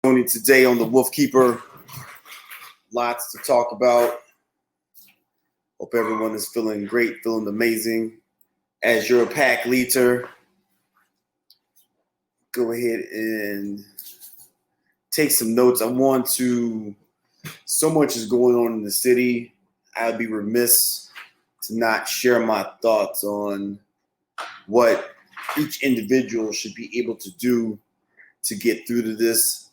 Today on the Wolfkeeper, lots to talk about. Hope everyone is feeling great, feeling amazing. As your pack leader, go ahead and take some notes. So much is going on in the city. I'd be remiss to not share my thoughts on what each individual should be able to do to get through to this.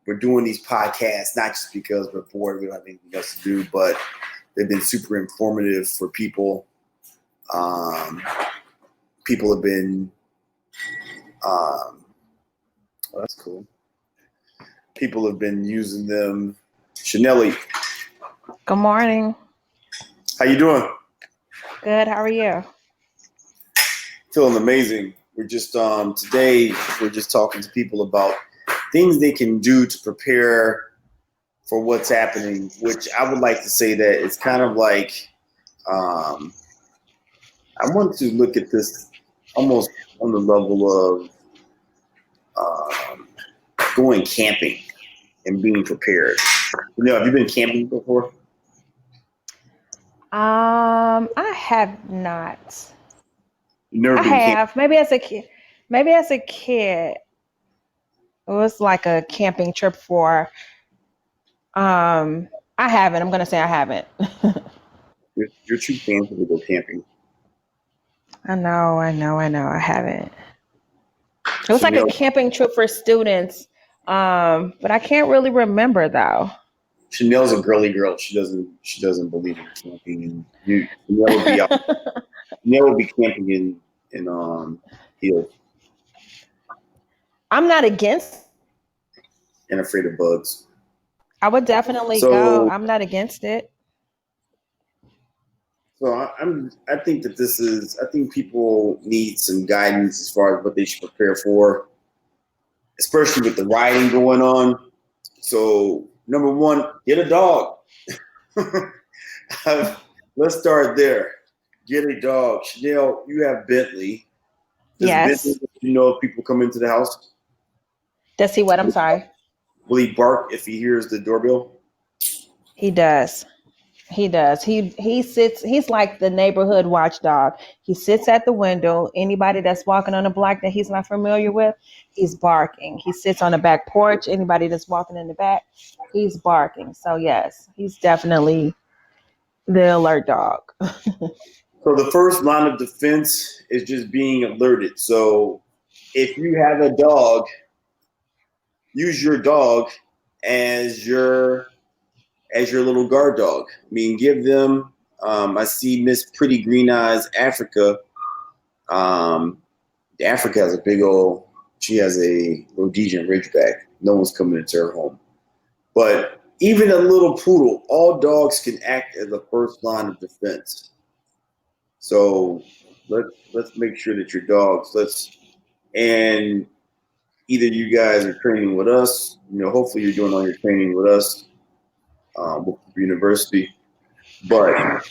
We're doing these podcasts not just because we're bored, we don't have anything else to do, but they've been super informative for people. People have been, that's cool. People have been using them. Chanelli. Good morning. How you doing? Good. How are you? Feeling amazing. We're just today we're just talking to people about things they can do to prepare for what's happening, which I would like to say that it's kind of like I want to look at this almost on the level of going camping and being prepared. Have you been camping before? I have not. You've never I been have. camping? Maybe as a kid. It was like a camping trip for I haven't. I'm gonna say I haven't. You're too fancy to go camping. I know. I haven't. It was like a Chanel, camping trip for students. But I can't really remember though. Chanel's a girly girl. She doesn't believe in camping. And Chanel would be out. Chanel would be camping in heels I'm not against. and afraid of bugs. I would definitely go. So I'm not against it. I think that I think people need some guidance as far as what they should prepare for, especially with the rioting going on. So number one, get a dog. Let's start there. Get a dog. Chanel, you have Bentley. Yes. Bentley, if people come into the house? Does he what? I'm sorry. Will he bark if he hears the doorbell? He does. He does. He sits. He's like the neighborhood watchdog. He sits at the window. Anybody that's walking on the block that he's not familiar with, he's barking. He sits on the back porch. Anybody that's walking in the back, he's barking. So yes, he's definitely the alert dog. So the first line of defense is just being alerted. So if you have a dog, use your dog as your little guard dog. I mean, give them. I see Miss Pretty Green Eyes Africa. Africa has a big old. She has a Rhodesian Ridgeback. No one's coming into her home, but even a little poodle. All dogs can act as the first line of defense. So let's make sure that your dogs. And either you guys are training with us. Hopefully you're doing all your training with us. Wolfkeeper University, but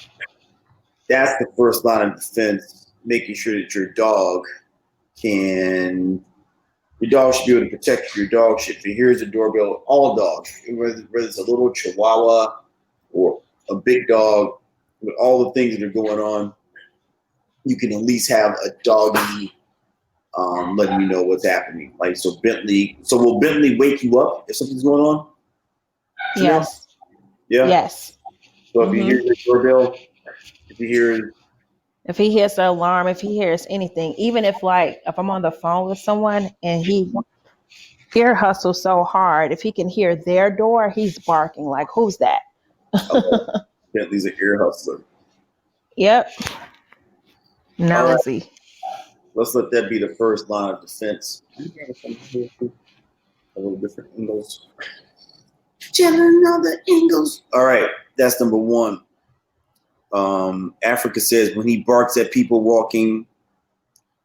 that's the first line of defense, making sure that your dog should be able to protect your dog. If he hears the doorbell, all dogs, whether it's a little Chihuahua or a big dog, with all the things that are going on, you can at least have a doggy letting you know what's happening. Like, so will Bentley wake you up if something's going on? Yes. Yeah. Yes. So if he hears the doorbell, if he hears the alarm, if he hears anything, even if I'm on the phone with someone and he ear hustles so hard, if he can hear their door, he's barking like, who's that? Bentley's an ear hustler. Yep. Nosy. Right. Let's let that be the first line of defense. A little different angles. Another angles. All right, that's number one. Africa says when he barks at people walking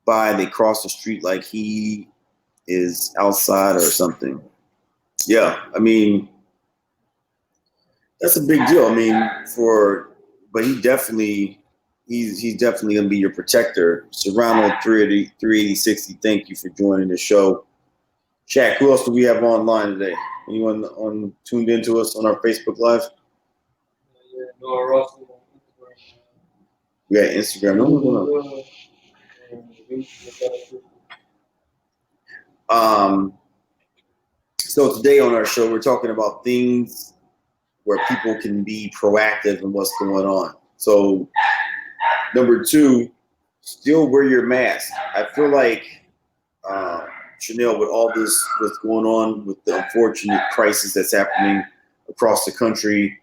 by, they cross the street like he is outside or something. Yeah, I mean, that's a big deal. I mean, but he's definitely going to be your protector. Serrano 38060, thank you for joining the show. Shaq, who else do we have online today? Anyone tuned into us on our Facebook Live? Yeah, Noah Russell. We got Instagram. No one's on. So today on our show, we're talking about things where people can be proactive in what's going on. So number 2, still wear your mask. I feel like Chanel, with all this what's going on with the unfortunate crisis that's happening across the country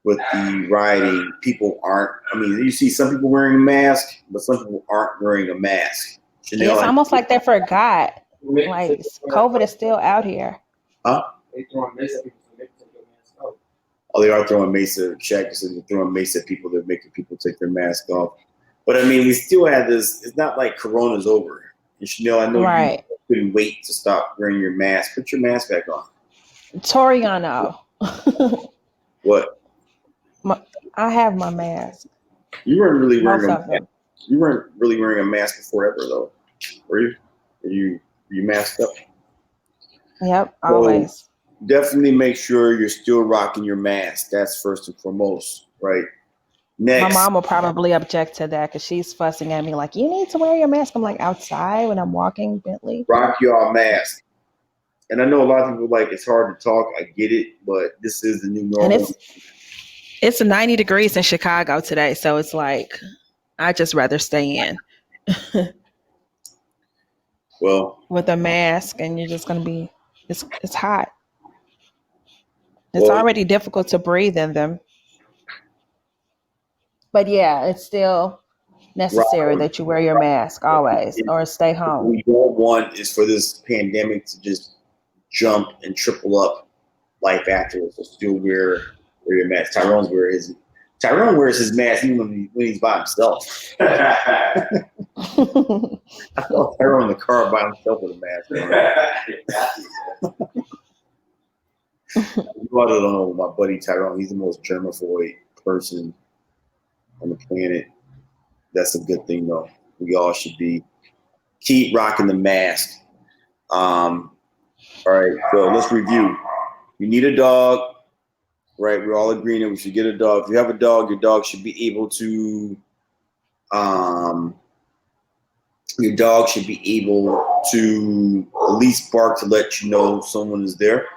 with the rioting, people aren't. I mean, you see some people wearing a mask, but some people aren't wearing a mask. Chanel, It's almost like they forgot. Like COVID is still out here. Huh? They throwing mace at people, so they take their mask off. Oh, they are throwing mace at Shaq. Said they're throwing mace at people. They're making people take their mask off. But I mean, we still have this. It's not like Corona's over. And Chanel, I know Right. you couldn't wait to stop wearing your mask. Put your mask back on. Toriano. What? I have my mask. You weren't really wearing Most a of them. You weren't really wearing a mask before ever, though, were you? Were you masked up? Yep, So always. definitely make sure you're still rocking your mask. That's first and foremost, right? Next, My mom will probably object to that because she's fussing at me like, you need to wear your mask. I'm like, outside when I'm walking, Bentley. rock your mask. And I know a lot of people like it's hard to talk. I get it, but this is the new normal. And it's 90 degrees in Chicago today, so it's like I'd just rather stay in Well, with a mask, and you're just gonna be. It's hot. It's well, already difficult to breathe in them. But yeah, it's still necessary right. that you wear your mask always or stay What home. we don't want is for this pandemic to just jump and triple up life afterwards. So still wear your mask. Tyrone wears his mask even when he's by himself. I saw Tyrone in the car by himself with a mask on. You all don't know my buddy Tyrone. He's the most germaphobe person on the planet. That's a good thing, though. We all should keep rocking the mask. All right, so let's review. You need a dog, right? We're all agreeing that we should get a dog. If you have a dog, your dog should be able to. Your dog should be able to at least bark to let you know someone is there,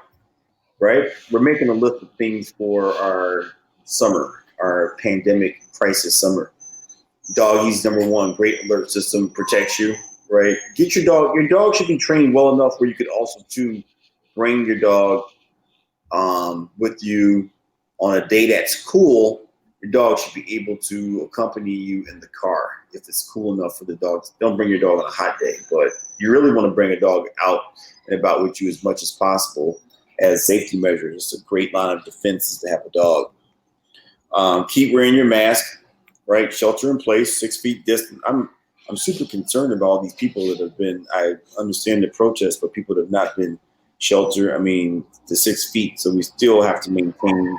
right? We're making a list of things for our summer, our pandemic crisis summer. Doggies, number 1, great alert system, protects you, right? Get your dog. Your dog should be trained well enough where you could also bring your dog with you on a day that's cool. Your dog should be able to accompany you in the car if it's cool enough for the dog. Don't bring your dog on a hot day, but you really want to bring a dog out and about with you as much as possible as safety measures. It's a great line of defense to have a dog. Keep wearing your mask, right? Shelter in place, 6 feet distance. I'm super concerned about all these people that have been. I understand the protests, but people that have not been shelter. I mean, the 6 feet. So we still have to maintain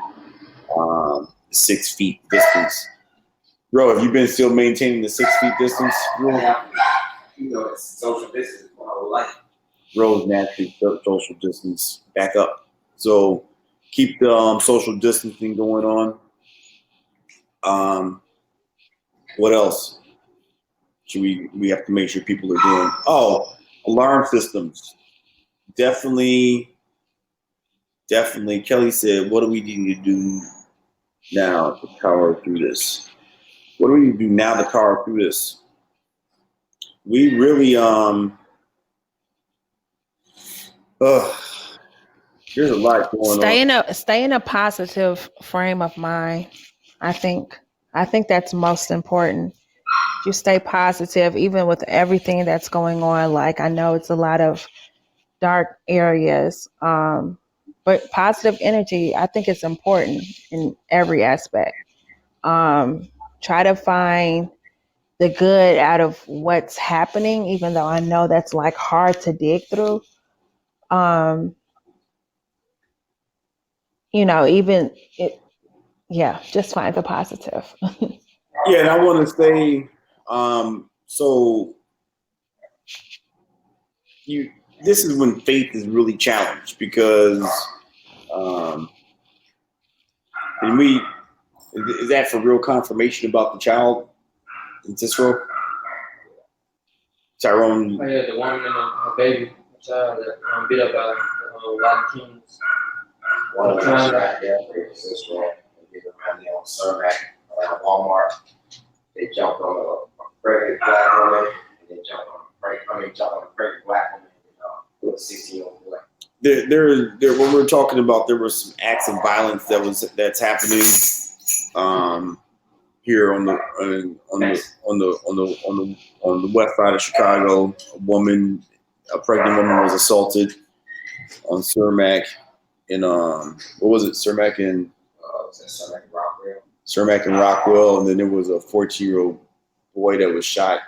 6 feet distance. Bro, have you been still maintaining the 6 feet distance? Yeah. You know, it's social distance my whole life. Rose naturally social distance back up. So keep the social distancing going on. What else? Should we have to make sure people are doing? Oh, alarm systems. Definitely. Kelly said, what do we need to do now to power through this? What do we need to do now to power through this? We really there's a lot going on. Stay in a positive frame of mind. I think that's most important. You stay positive even with everything that's going on. Like, I know it's a lot of dark areas, but positive energy, I think it's important in every aspect. Try to find the good out of what's happening, even though I know that's like hard to dig through. Just find the positive. Yeah, and I want to say, so you this is when faith is really challenged because, and is that for real confirmation about the child in Cicero? Tyrone. Oh yeah, the woman and her baby, the child that beat up by White Kings. One of them right there for Cicero, and get around there on Cermak around Walmart. They jumped on a pregnant black woman, and they jumped on a pregnant black woman, with a 16-year-old boy. There. When we're talking about, there were some acts of violence that's happening here on the west side of Chicago. A pregnant woman was assaulted on Cermak, and what was it? Cermak and Rockwell. Cermak and Rockwell, and then there was a 14-year-old boy that was shot.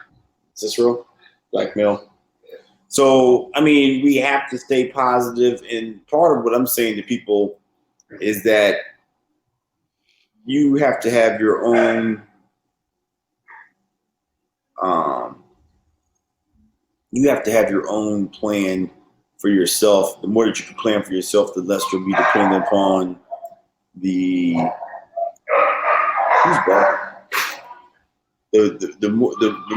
Cicero, black male. So, I mean, we have to stay positive, and part of what I'm saying to people is that you have to have your own plan for yourself. The more that you can plan for yourself, the less you'll be dependent upon the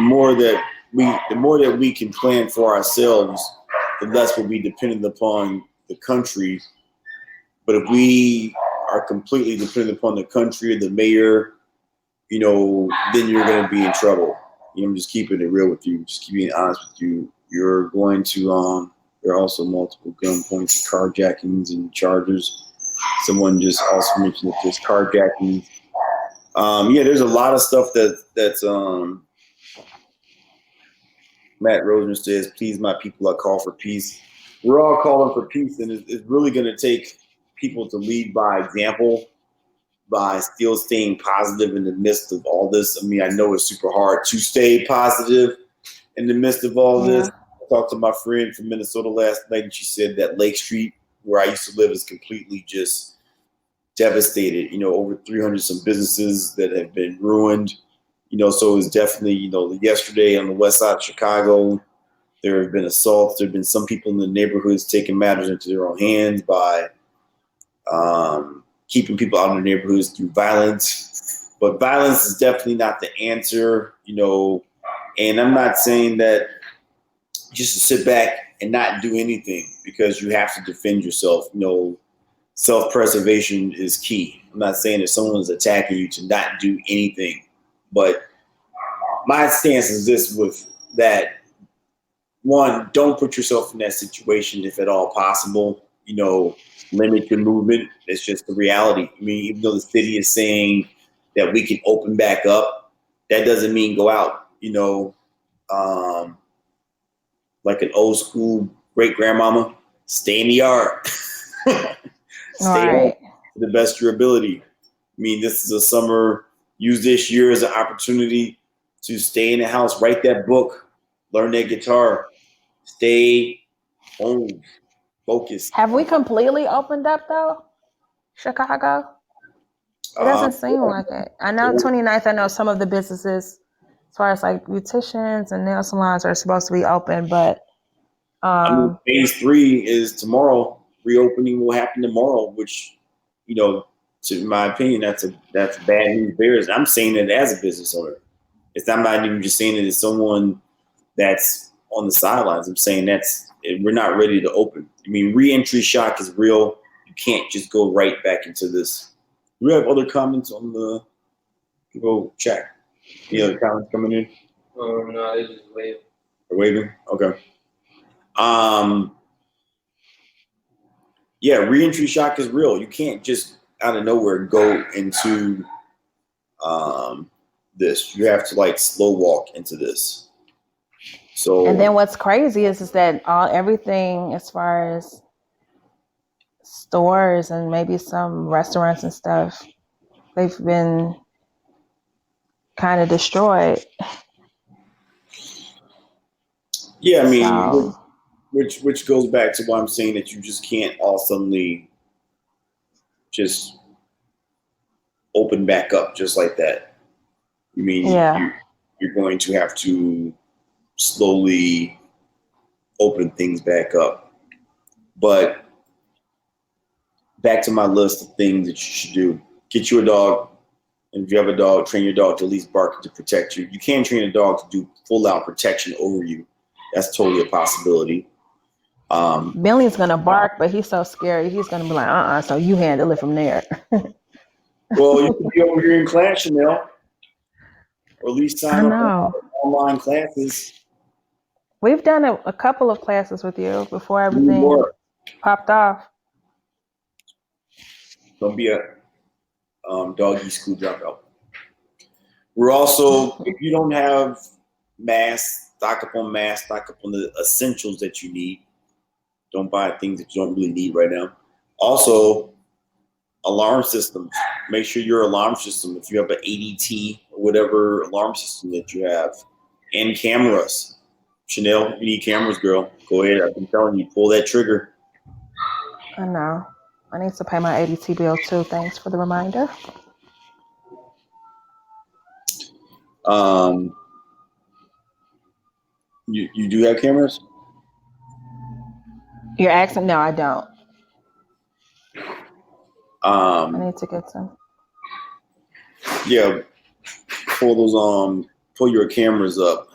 more that we can plan for ourselves, the less we'll be dependent upon the country. But if we are completely dependent upon the country or the mayor, then you're going to be in trouble. I'm just keeping it real with you, just being honest with you. You're going to there are also multiple gun points, carjackings, and charges. Someone just also mentioned that there's carjackings. There's a lot of stuff that's Matt Rosen says, please, my people, I call for peace. We're all calling for peace, and it's really going to take people to lead by example, by still staying positive in the midst of all this. I mean, I know it's super hard to stay positive in the midst of all this. I talked to my friend from Minnesota last night, and she said that Lake Street, where I used to live, is completely just devastated. Over 300 some businesses that have been ruined. So it's definitely, yesterday on the west side of Chicago, there have been assaults. There have been some people in the neighborhoods taking matters into their own hands by keeping people out of the neighborhoods through violence. But violence is definitely not the answer, and I'm not saying that just to sit back and not do anything, because you have to defend yourself. Self-preservation is key. I'm not saying if someone is attacking you to not do anything, but my stance is this: with that, one, don't put yourself in that situation if at all possible. Limit your movement. It's just the reality. I mean, even though the city is saying that we can open back up, that doesn't mean go out. Like an old school great grandmama, stay in the yard. Stay to the best of your ability. I mean, this is a summer. Use this year as an opportunity to stay in the house, write that book, learn that guitar, stay home, focus. Have we completely opened up though, Chicago? It doesn't seem like it. I know 29th, I know some of the businesses, as far as like beauticians and nail salons, are supposed to be open, but phase 3 is tomorrow. Reopening will happen tomorrow, which, to my opinion, that's bad news bears. I'm saying it as a business owner. I'm not even just saying it as someone that's on the sidelines. I'm saying we're not ready to open. I mean, re-entry shock is real. You can't just go right back into this. Do we have other comments on the people chat? Any other comments coming in? No, they just wave. They're waving? Okay. Re-entry shock is real. You can't just out of nowhere go into this. You have to slow walk into this. So, and then what's crazy is that everything as far as stores and maybe some restaurants and stuff, they've been kind of destroyed. Yeah, I mean, which goes back to why I'm saying that you just can't all suddenly just open back up just like that. I mean, you're going to have to slowly open things back up. But back to my list of things that you should do. Get you a dog. And if you have a dog, train your dog to at least bark to protect you. You can train a dog to do full-out protection over you. That's totally a possibility. Billy's gonna bark, but he's so scary. He's gonna be like, so you handle it from there. Well, you could be over here in class, Chanel, or at least I sign up know. for online classes. We've done a couple of classes with you before everything More. popped off. Don't be a doggy school dropout. We're also, if you don't have masks, stock up on the essentials that you need. Don't buy things that you don't really need right now. Also, alarm systems. Make sure your alarm system, if you have an ADT or whatever alarm system that you have, and cameras. Chanel, you need cameras, girl. Go ahead. I've been telling you, pull that trigger. I know. I need to pay my ADT bill too. Thanks for the reminder. You do have cameras? You're asking? No, I don't. I Um, need to get some. yeah, pull your cameras up.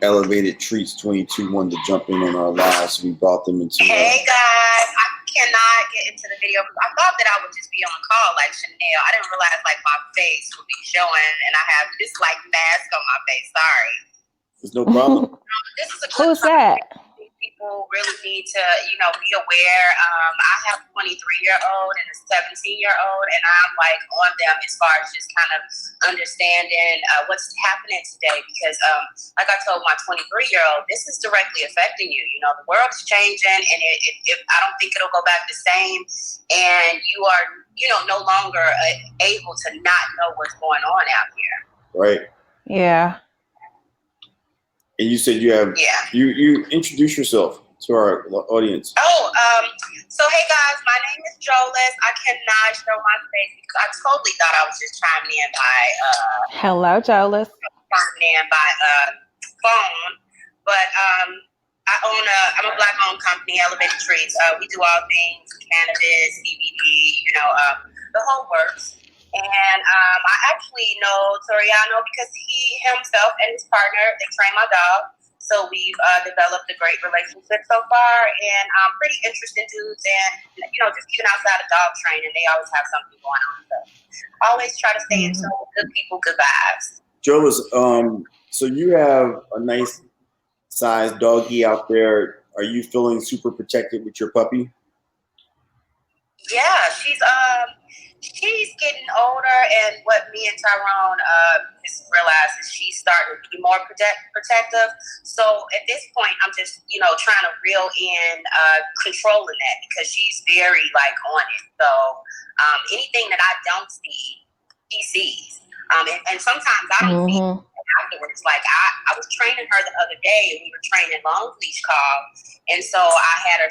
Elevated Treats 22 wanted to jump in on our live, so we brought them into. Hey guys, I cannot get into the video because I thought that I would just be on call like Chanel. I didn't realize like my face would be showing, and I have this like mask on my face. Sorry. There's no problem. This is a good Who's that? People really need to, be aware. I have a 23-year-old and a 17-year-old, and I'm like on them as far as just kind of understanding what's happening today. Because, like I told my 23-year-old, this is directly affecting you. The world's changing, and I don't think it'll go back the same. And you are, no longer able to not know what's going on out here. Right. Yeah. And you said you have. Yeah. You introduce yourself to our audience. So hey guys, my name is Jolis. I cannot show my face because I totally thought I was just chiming in by Hello, Jolis. Phone, but I'm a black-owned company, Elevated Treats. We do all things cannabis, CBD, the whole works. And I actually know Toriano because he himself and his partner, they train my dog. So we've developed a great relationship so far, and pretty interesting dudes. And just even outside of dog training, they always have something going on. So always try to stay in tune with good people, good vibes. Jolis, so you have a nice sized doggy out there. Are you feeling super protected with your puppy? Yeah, she's getting older, and what me and Tyrone just realized is she's starting to be more protective. So at this point, I'm just trying to reel in controlling that because she's very on it. So anything that I don't see, she sees. And sometimes I don't see it afterwards. Like I was training her the other day, and we were training long leash call, and so I had her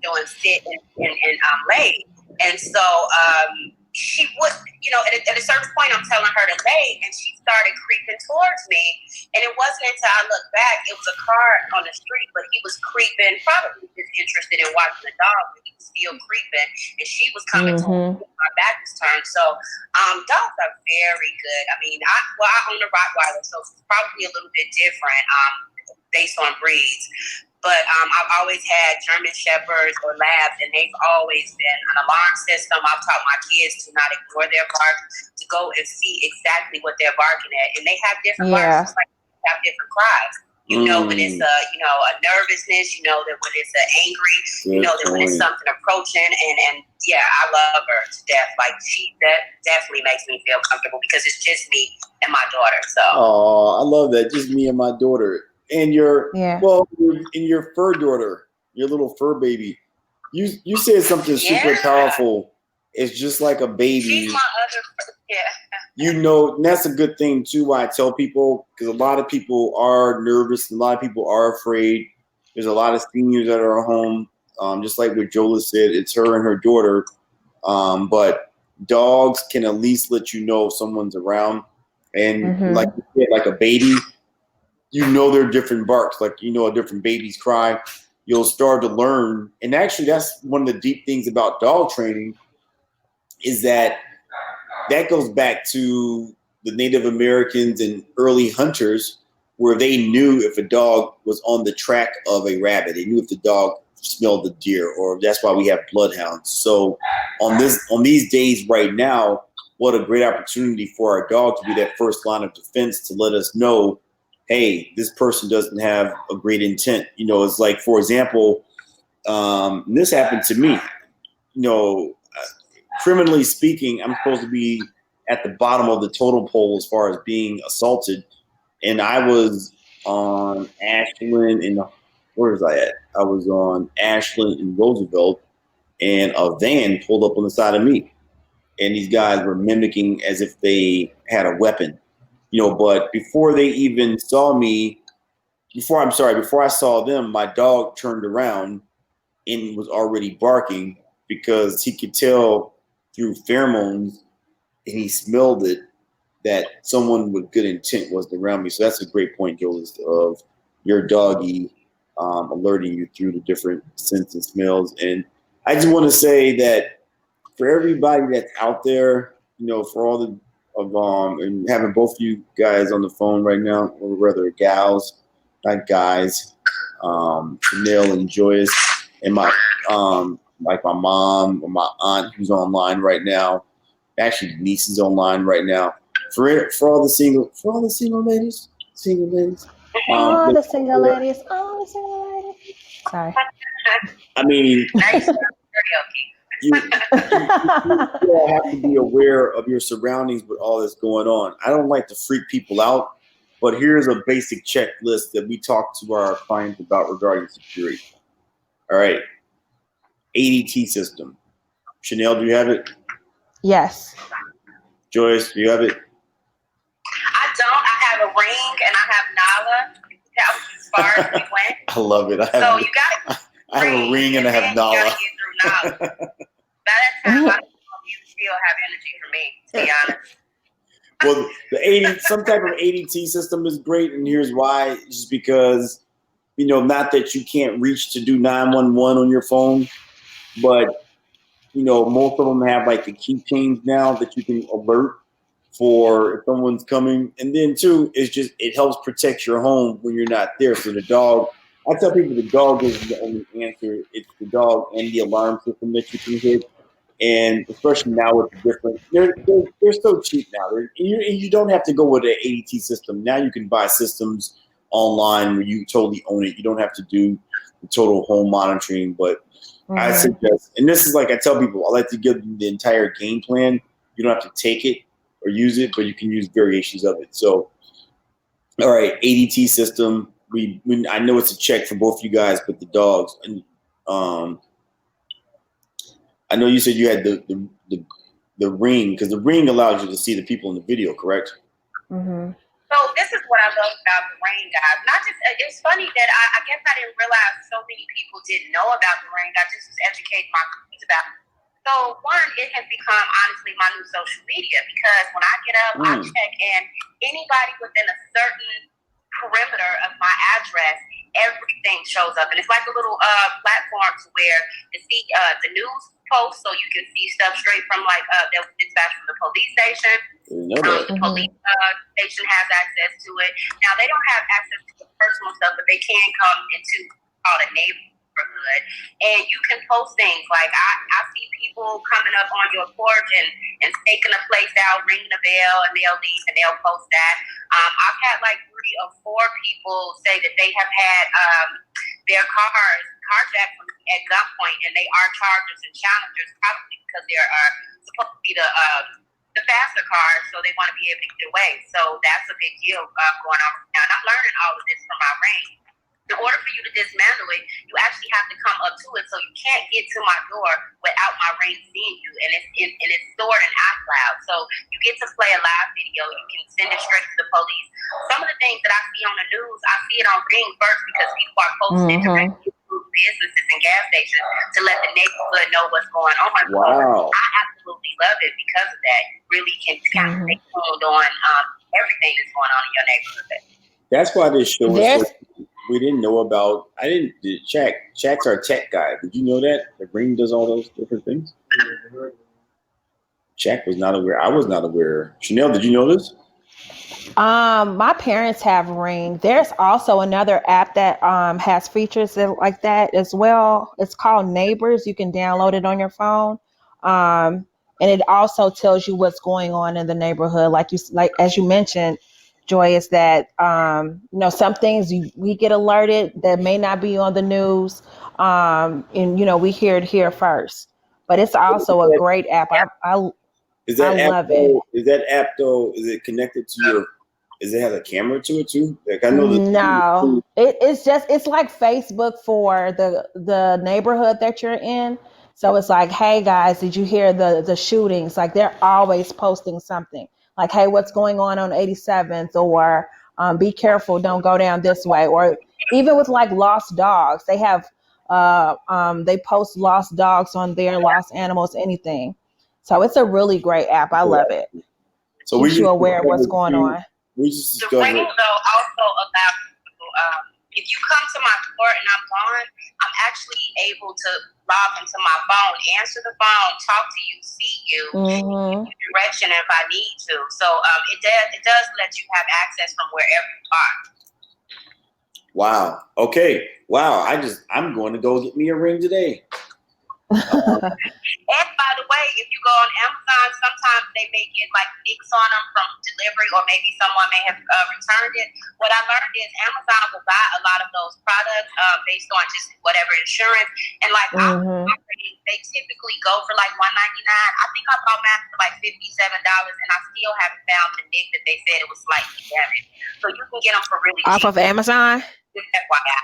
doing sit and lay. And so she would, at a certain point, I'm telling her to lay, and she started creeping towards me. And it wasn't until I looked back, it was a car on the street, but he was creeping, probably just interested in watching the dog, but he was still creeping. And she was coming towards me, my back was turned. So dogs are very good. I mean, I own a Rottweiler, so it's probably a little bit different based on breeds. But I've always had German Shepherds or Labs, and they've always been an alarm system. I've taught my kids to not ignore their bark, to go and see exactly what they're barking at. And they have different barks, just like they have different cries. When it's a nervousness, that when it's angry, that when it's something approaching. And yeah, I love her to death. Like that definitely makes me feel comfortable because it's just me and my daughter. So. Oh, I love that. Just me and my daughter. And your fur daughter, your little fur baby. You said something super powerful. It's just like a baby. She's my other, and that's a good thing too. Why I tell people, because a lot of people are nervous, and a lot of people are afraid. There's a lot of seniors that are home. Just like what Jola said, it's her and her daughter. But dogs can at least let you know if someone's around, and like you said, like a baby. there are different barks, like a different baby's cry. You'll start to learn, and actually, that's one of the deep things about dog training, is that goes back to the Native Americans and early hunters, where they knew if a dog was on the track of a rabbit. They knew if the dog smelled the deer, or that's why we have bloodhounds. So on these days right now, what a great opportunity for our dog to be that first line of defense to let us know, hey, this person doesn't have a great intent. It's like, for example, this happened to me. Criminally speaking, I'm supposed to be at the bottom of the totem pole as far as being assaulted. And I was on Ashland where was I at? I was on Ashland and Roosevelt, and a van pulled up on the side of me. And these guys were mimicking as if they had a weapon. But before they even saw me, before I saw them, my dog turned around and was already barking, because he could tell through pheromones, and he smelled it, that someone with good intent was around me. So that's a great point, Jolis, of your doggy alerting you through the different scents and smells. And I just want to say that for everybody that's out there, for all and having both of you guys on the phone right now, or rather gals, not guys, Chanel and Joyous, and my like my mom or my aunt who's online right now. Actually, niece is online right now. For all the single ladies, All the single ladies. Sorry. I mean, Nice you all have to be aware of your surroundings with all that's going on. I don't like to freak people out, but here's a basic checklist that we talk to our clients about regarding security. All right. ADT system. Chanel, do you have it? Yes. Joyce, do you have it? I don't. I have a ring and I have Nala. That was as far as we went. I love it. I have a ring and I have Nala. You gotta get through Nala. By that time, I don't know if you still have energy for me, to be honest. Well, some type of ADT system is great, and here's why. Just because, not that you can't reach to do 911 on your phone, but most of them have like the keychains now that you can alert for if someone's coming. And then too, it helps protect your home when you're not there. So the dog, I tell people the dog isn't the only answer. It's the dog and the alarm system that you can hit. And especially now with the different, they're so cheap now. You don't have to go with an ADT system. Now you can buy systems online where you totally own it. You don't have to do the total home monitoring. But I suggest, and this is like I tell people, I like to give them the entire game plan. You don't have to take it or use it, but you can use variations of it. So, all right, ADT system. I know it's a check for both you guys, but the dogs. And I know you said you had the ring, because the ring allows you to see the people in the video, correct? Mm-hmm. So this is what I love about the ring, guys. Not just, it's funny that I guess I didn't realize so many people didn't know about the ring. I just was educating my kids about it. So one, it has become honestly my new social media, because when I get up, I check, and anybody within a certain perimeter of my address, everything shows up. And it's like a little platform to where you see the news posts, so you can see stuff straight from like that was dispatched from the police station. The police station has access to it. Now they don't have access to the personal stuff, but they can come into all the neighborhood, and you can post things like I see people coming up on your porch and staking a place out, ringing a bell, and they'll leave and they'll post that. I've had like 3 or 4 people say that they have had their cars carjacked at gunpoint, and they are Chargers and Challengers, probably because they are supposed to be the faster cars, so they want to be able to get away. So that's a big deal going on now. And I'm learning all of this from my ring. In order for you to dismantle it, you actually have to come up to it. So you can't get to my door without my ring seeing you, and it's stored in iCloud. So you get to play a live video. You can send it straight to the police. Some of the things that I see on the news, I see it on Ring first, because people are posting directly to businesses and gas stations to let the neighborhood know what's going on. Wow. So I absolutely love it because of that. You really can kind of stay tuned on everything that's going on in your neighborhood. That's why this show is There's so. We didn't know about. I didn't. Shaq. Shaq's our tech guy. Did you know that the Ring does all those different things? Shaq was not aware. I was not aware. Chanel, did you know this? my parents have Ring. There's also another app that has features like that as well. It's called Neighbors. You can download it on your phone. Um, and it also tells you what's going on in the neighborhood. Like as you mentioned, Joy, is that some things we get alerted that may not be on the news. And we hear it here first. But it's also a great app. Is I that app love it. though? Is that app though? Is it connected to your? Does it have a camera to it too? Like I know No, it's like Facebook for the neighborhood that you're in. So it's like, hey guys, did you hear the shootings? Like they're always posting something. Like, hey, what's going on 87th? Or be careful, don't go down this way. Or even with like lost dogs, they have they post lost dogs on there, lost animals, anything. So it's a really great app. I love it. So we Keeps you just aware of what's discovered going on. We just The ring discovered. though also allows people, if you come to my store and I'm gone, I'm actually able to log into my phone, answer the phone, talk to you, see you, Mm-hmm. give you direction if I need to. So it does let you have access from wherever you are. Wow. Okay. Wow. I'm going to go get me a ring today. And by the way, if you go on Amazon, sometimes they may get like nicks on them from delivery, or maybe someone may have returned it. What I learned is Amazon will buy a lot of those products based on just whatever insurance. And like they typically go for like $199. I think I bought mine for like $57, and I still haven't found the nick that they said it was slightly damaged. So you can get them for really Off cheap. of Amazon? Just FYI.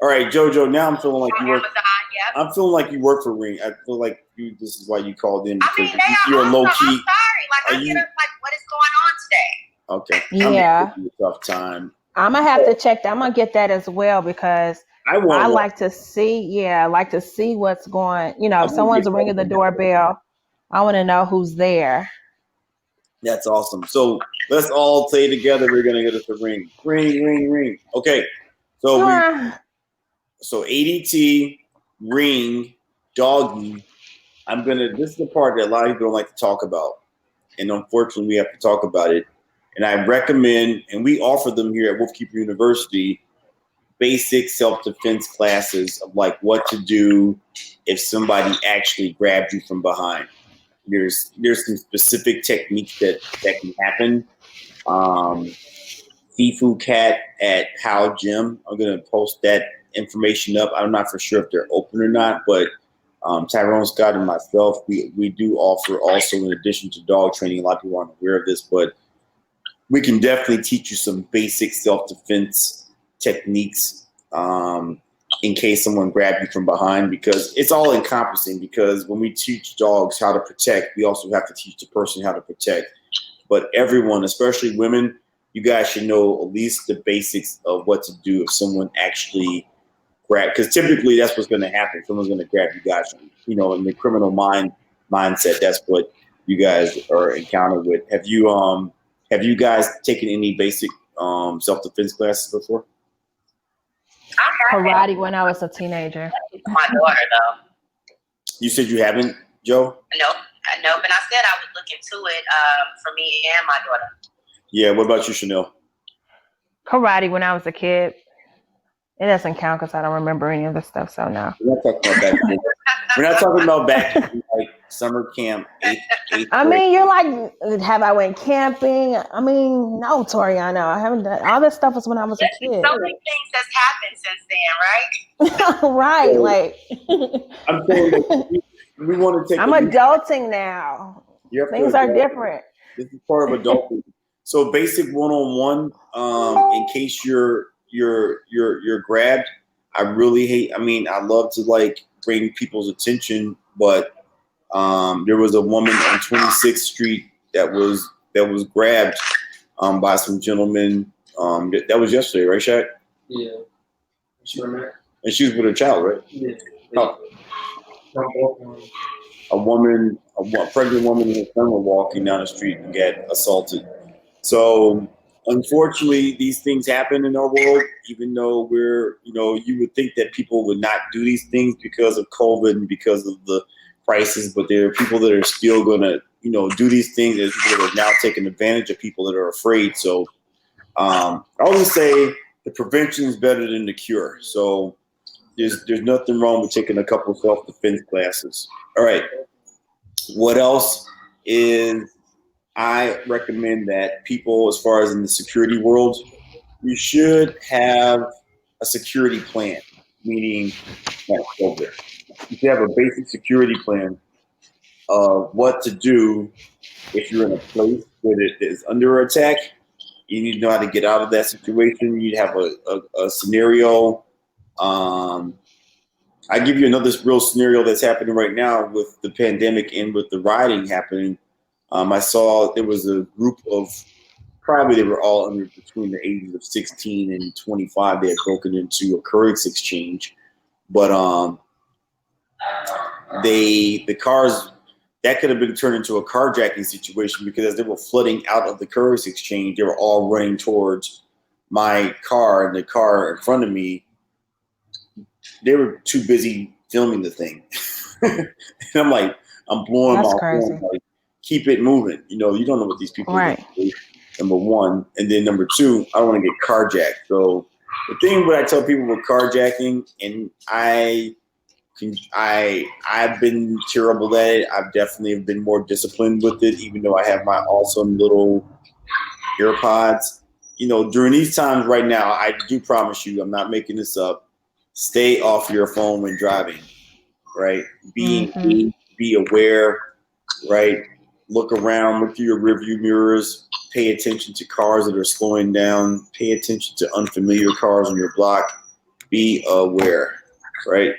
All right, JoJo. Now I'm feeling like On you work. Amazon, yeah. I'm feeling like you work for Ring. I feel like this is why you called in I because mean, they are you're awesome. low key. I'm sorry. Like, I get it, like, what is going on today? Okay. Yeah. I'm a tough time. I'm gonna have to check that. I'm gonna get that as well because I like to see what's going. If someone's ringing the doorbell, I want to know who's there. That's awesome. So let's all say together. We're gonna get us a ring. Ring, ring, ring. Okay. So ADT, ring, doggy. This is the part that a lot of people don't like to talk about. And unfortunately, we have to talk about it. And I recommend, and we offer them here at Wolfkeeper University, basic self-defense classes of like what to do if somebody actually grabbed you from behind. There's some specific techniques that can happen. Sifu Cat at Pow Gym. I'm going to post that information up. I'm not for sure if they're open or not, but Tyrone Scott and myself, we do offer also, in addition to dog training, a lot of people aren't aware of this, but we can definitely teach you some basic self-defense techniques in case someone grabbed you from behind, because it's all encompassing, because when we teach dogs how to protect, we also have to teach the person how to protect. But everyone, especially women, you guys should know at least the basics of what to do if someone actually grab, because typically that's what's going to happen. Someone's going to grab you guys. In the criminal mindset, that's what you guys are encountered with. Have you guys taken any basic self-defense classes before? Karate when I was a teenager. My daughter, though. You said you haven't, Joe? Nope. And I said I would look into it for me and my daughter. Yeah. What about you, Chanel? Karate when I was a kid. It doesn't count because I don't remember any of the stuff. So no. We're not talking about back in like summer camp. I mean, you're like, have I went camping? I mean, no, Toriano, I haven't done. All this stuff was when I was a kid. So many things has happened since then, right? Right, like. I'm saying we want to take. I'm adulting now. Things are different. This is part of adulting. So basic one-on-one, in case you're grabbed. I really hate. I mean, I love to like bring people's attention, but there was a woman on 26th Street that was grabbed by some gentlemen. That was yesterday, right, Shaq? Yeah. And she was with her child, right? Yeah. Oh. A pregnant woman and her son were walking down the street and got assaulted. So unfortunately, these things happen in our world, even though you would think that people would not do these things because of COVID and because of the crisis, but there are people that are still going to, do these things. There's people that are now taking advantage of people that are afraid. So I always say the prevention is better than the cure. So there's nothing wrong with taking a couple of self-defense classes. All right. What else is I recommend that people, as far as in the security world, you should have a security plan, meaning you should have a basic security plan of what to do if you're in a place where it is under attack. You need to know how to get out of that situation. You have a scenario. I give you another real scenario that's happening right now with the pandemic and with the rioting happening. I saw there was a group of, probably they were all under between the ages of 16 and 25. They had broken into a currency exchange, but the cars, that could have been turned into a carjacking situation, because as they were flooding out of the currency exchange, they were all running towards my car, and the car in front of me, they were too busy filming the thing. And I'm like, I'm blowing my horn, like, keep it moving. You don't know what these people are going to do, number one. And then number two, I don't want to get carjacked. So the thing what I tell people with carjacking, and I've been terrible at it. I've definitely been more disciplined with it, even though I have my awesome little AirPods. During these times right now, I do promise you, I'm not making this up. Stay off your phone when driving, right? Be aware, right? Look around, look through your rearview mirrors, pay attention to cars that are slowing down, pay attention to unfamiliar cars on your block. Be aware, right?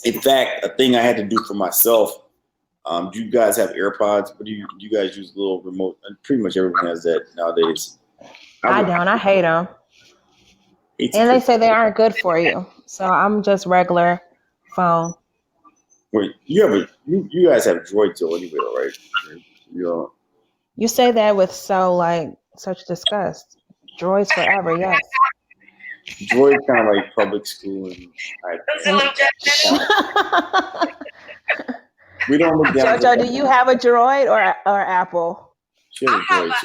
In fact, a thing I had to do for myself, do you guys have AirPods? But do you guys use a little remote? And pretty much everyone has that nowadays. I don't. I hate them. And they say they aren't good for you. So I'm just regular phone. Wait, you guys have Droid till anyway, right? You say that with such disgust. Droids forever, yes. Droid kind of like public school, and we don't look down. Jojo, do you have a Droid or Apple? I have an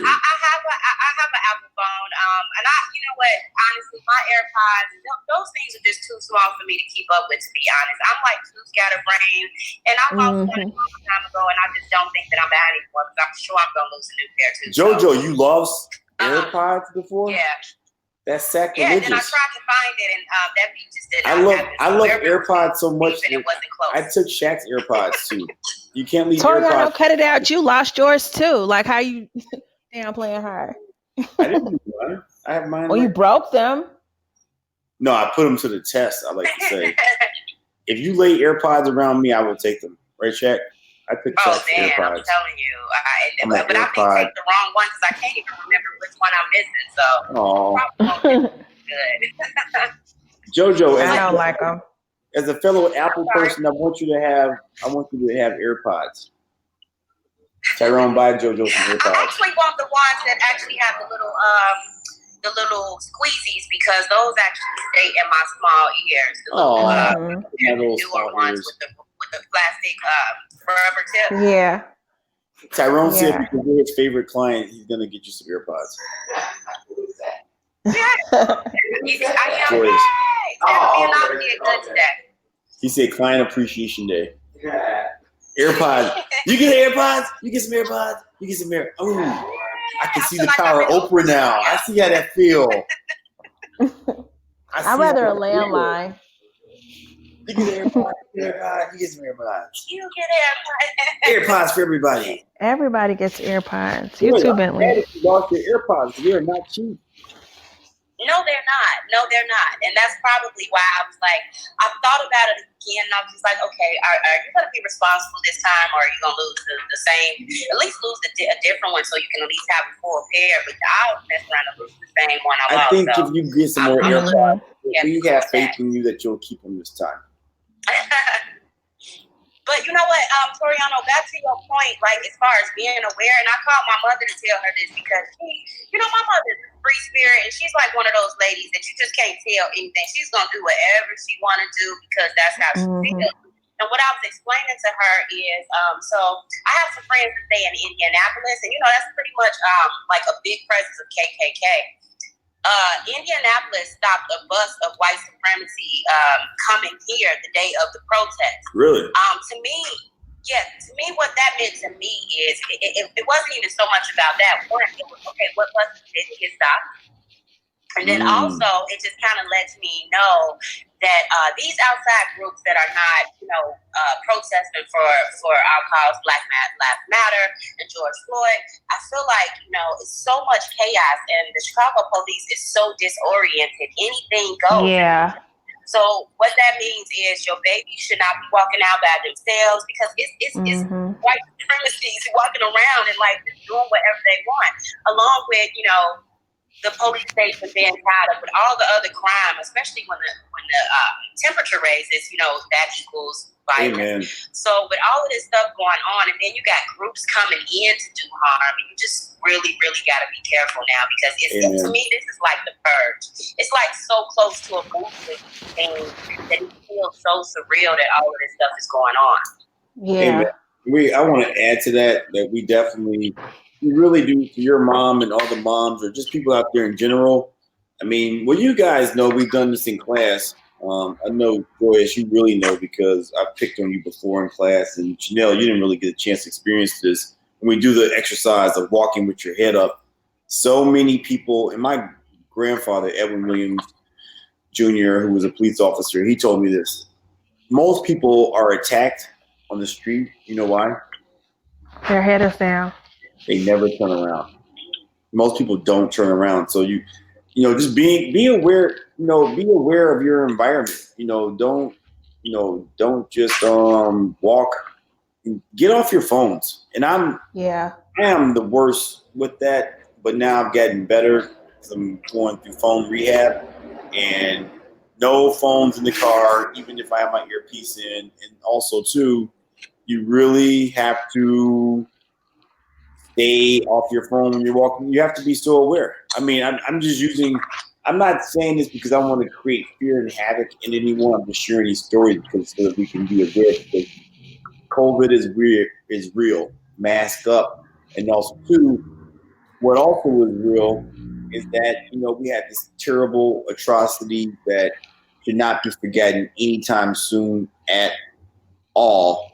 Apple phone, and you know what? Honestly, my AirPods, those things are just too small for me to keep up with. To be honest, I'm like too scatterbrained, and I lost one a long time ago, and I just don't think that I'm bad anymore, because I'm sure I'm gonna lose a new pair too. Jojo, you lost AirPods before? Yeah. That's sacrilegious. Yeah, and then I tried to find it, and that beat just didn't. I love AirPods so much. And it wasn't close. I took Shaq's AirPods too. You can't leave Toriano, AirPods. cut it out. You lost yours too. Like how you damn playing hard. I didn't do one. I have mine. Well, you broke them. No, I put them to the test. I like to say, if you lay AirPods around me, I will take them. Right, Shaq? I picked Shaq's AirPods. I'm telling you. But I may take the wrong one, because I can't even remember which one I'm missing. So, good. Jojo, I don't like them. As a fellow Apple person, I want you to have AirPods. Tyrone, buy Jojo some AirPods. I actually want the ones that actually have the little squeezies, because those actually stay in my small ears. The newer ones with the plastic rubber tip. Yeah. Tyrone said because you're his favorite client, he's gonna get you some AirPods. He said client appreciation day. AirPods. You get AirPods? You get some AirPods? You get some AirPods? Ooh, I can see the power of Oprah now. I see how that feel. I'd rather a landline. You get AirPods. You get some AirPods. You get AirPods. AirPods for everybody. Everybody gets AirPods. You too, Bentley. You lost your AirPods. They're not cheap. No, they're not. And that's probably why I was like, I thought about it again, and I was just like, okay, are you going to be responsible this time, or are you going to lose the same, at least lose a different one, so you can at least have a full pair? But I'll mess around and lose the same one I lost. I think if you get some more AirPods, we have faith in you that you'll keep them this time. But you know what, Toriano, back to your point, like as far as being aware, and I called my mother to tell her this because my mother's a free spirit, and she's like one of those ladies that you just can't tell anything. She's gonna do whatever she want to do because that's how she feels. And what I was explaining to her is, so I have some friends that stay in Indianapolis, and that's pretty much like a big presence of KKK. Indianapolis stopped a bus of white supremacy coming here the day of the protest. Really? To me, what that meant to me is it wasn't even so much about that. One, it was, okay, what bus didn't get stopped? And then also, it just kind of lets me know that these outside groups that are not, protesting for our cause, Black Lives Matter and George Floyd, I feel like, it's so much chaos, and the Chicago police is so disoriented. Anything goes. Yeah. So what that means is your baby should not be walking out by themselves because it's white supremacists walking around and like just doing whatever they want, along with, the police station being tied up with all the other crime, especially when the temperature raises, that equals violence. Amen. So with all of this stuff going on, and then you got groups coming in to do harm, you just really, really got to be careful now because to me, this is like the purge. It's like so close to a movie thing that it feels so surreal that all of this stuff is going on. Yeah. I want to add to that we definitely, we really do, to your mom and all the moms or just people out there in general. I mean, well, you guys know we've done this in class. I know, Joyce, you really know because I've picked on you before in class. And Janelle, you didn't really get a chance to experience this. When we do the exercise of walking with your head up, so many people, and my grandfather, Edwin Williams Jr., who was a police officer, he told me this. Most people are attacked on the street. You know why? Their head is down. They never turn around. Most people don't turn around. So just be aware. Be aware of your environment. Don't just walk. Get off your phones. And I am the worst with that. But now I'm getting better because I'm going through phone rehab and no phones in the car, even if I have my earpiece in. And also too, you really have to stay off your phone when you're walking. You have to be so aware. I mean, I'm not saying this because I want to create fear and havoc in anyone. I'm just sharing these stories so that we can be aware because COVID is real. Mask up. And also too, what also is real is that, we had this terrible atrocity that should not be forgotten anytime soon at all.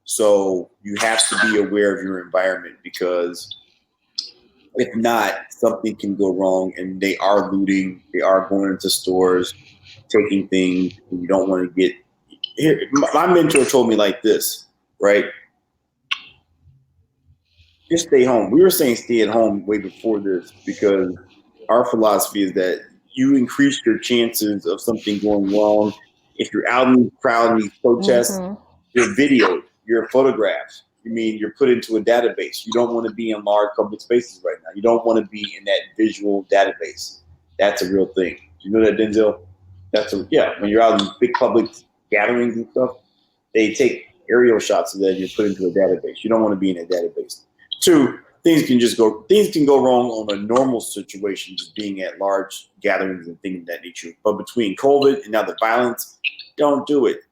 So you have to be aware of your environment because if not, something can go wrong and they are looting, they are going into stores, taking things, and you don't want to get here. My mentor told me like this, right? Just stay home. We were saying stay at home way before this because our philosophy is that you increase your chances of something going wrong. If you're out in the crowd in these protests, your video, your photographs, you're put into a database. You don't want to be in large public spaces right now. You don't want to be in that visual database. That's a real thing. You know that, Denzel? When you're out in big public gatherings and stuff, they take aerial shots of that and you're put into a database. You don't want to be in that database. Two, things can go wrong on a normal situation, just being at large gatherings and things of that nature. But between COVID and now the violence, don't do it.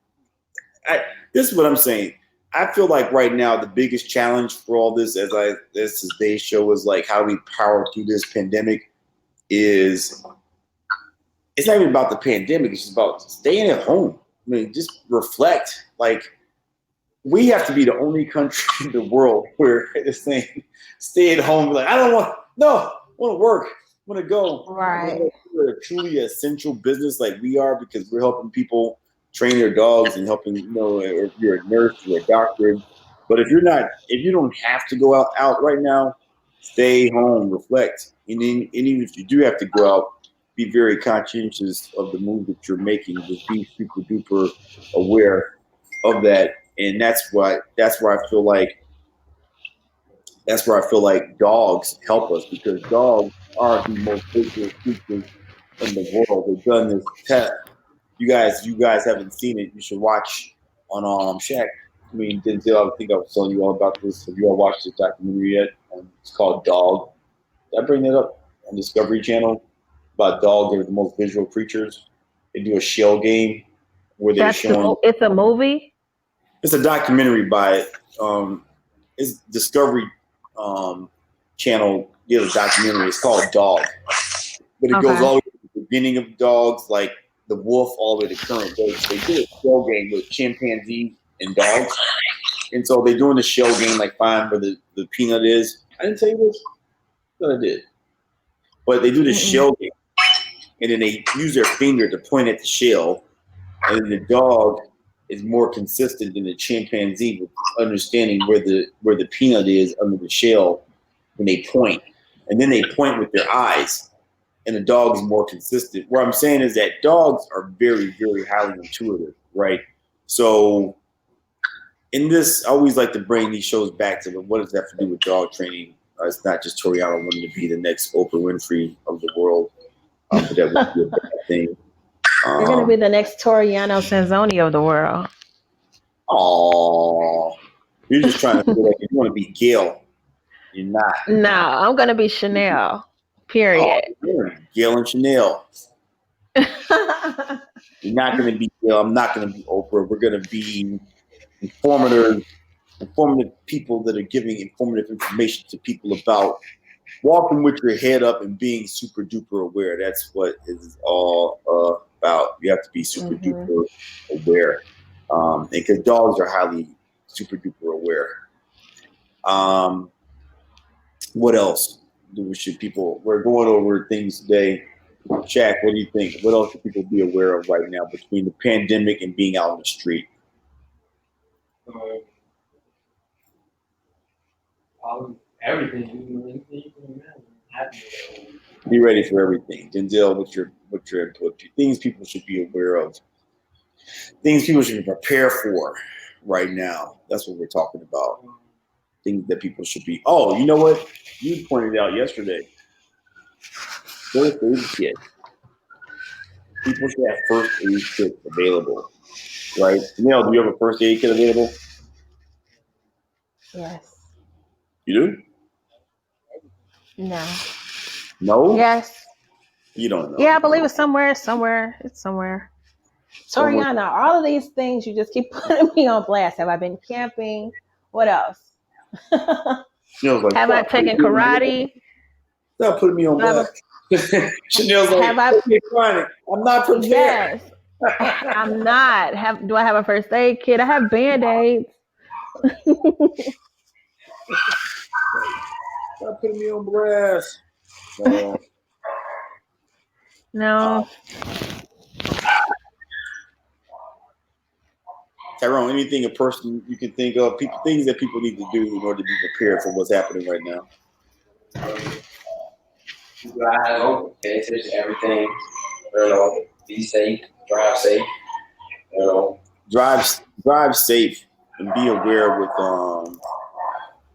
This is what I'm saying. I feel like right now the biggest challenge for all this, as today's show is like how we power through this pandemic, is it's not even about the pandemic. It's just about staying at home. I mean, just reflect. Like, we have to be the only country in the world where it's saying stay at home. Like, I want to work. I want to go. Right. We're a truly essential business like we are because we're helping people train their dogs and helping, if you're a nurse, you're a doctor. But if you don't have to go out right now, stay home, reflect. And even if you do have to go out, be very conscientious of the move that you're making. Just be super duper aware of that. And that's where I feel like dogs help us because dogs are the most vicious creatures in the world. They've done this test. You guys haven't seen it. You should watch on Shaq. I mean, Denzel, I think I was telling you all about this. Have you all watched this documentary yet? It's called Dog. Did I bring that up on Discovery Channel about dogs that are the most visual creatures? They do a shell game where they're showing. It's a movie. It's a documentary by it's Discovery Channel. Did a documentary. It's called Dog, but it goes all the way to the beginning of dogs, like the wolf, all the way to current day. They did a shell game with chimpanzees and dogs. And so they're doing the shell game, like find where the peanut is. I didn't tell you this. No, I did. But they do the shell game. And then they use their finger to point at the shell. And then the dog is more consistent than the chimpanzee with understanding where the peanut is under the shell when they point. And then they point with their eyes. And the dog is more consistent. What I'm saying is that dogs are very, very highly intuitive, right? So in this, I always like to bring these shows back to what does that have to do with dog training? It's not just Toriano wanting to be the next Oprah Winfrey of the world, but that would be a bad thing. You're going to be the next Toriano Sanzoni of the world. Oh, you're just trying to feel like you want to be Gail. You're not. No, I'm going to be Chanel. Period. Oh, Gail and Chanel. You're not going to be Gail. I'm not going to be Oprah. We're going to be informative people that are giving informative information to people about walking with your head up and being super duper aware. That's what it's all about. You have to be super duper aware. And because dogs are highly super duper aware. What else should people, we're going over things today. Shaq, what do you think? What else should people be aware of right now between the pandemic and being out on the street? Everything. Be ready for everything. Denzel, what's your input? Things people should be aware of. Things people should prepare for right now. That's what we're talking about. Things that people should be. Oh, you know what? You pointed out yesterday. First aid kit. People should have first aid kits available, right? Mel, do you have a first aid kit available? Yes. You do? No. No? Yes. You don't know. Yeah, I believe it's somewhere. It's somewhere. Toriana, all of these things you just keep putting me on blast. Have I been camping? What else? Have I taken karate? Stop putting me on blast. Chanel's like, I'm not prepared. Yes. I'm not. Do I have a first aid kit? I have Band-Aids. Stop putting me on blast. No. Tyrone, anything a person you can think of, things that people need to do in order to be prepared for what's happening right now? Drive, pay attention to everything. Be safe, drive safe. Drive safe and be aware with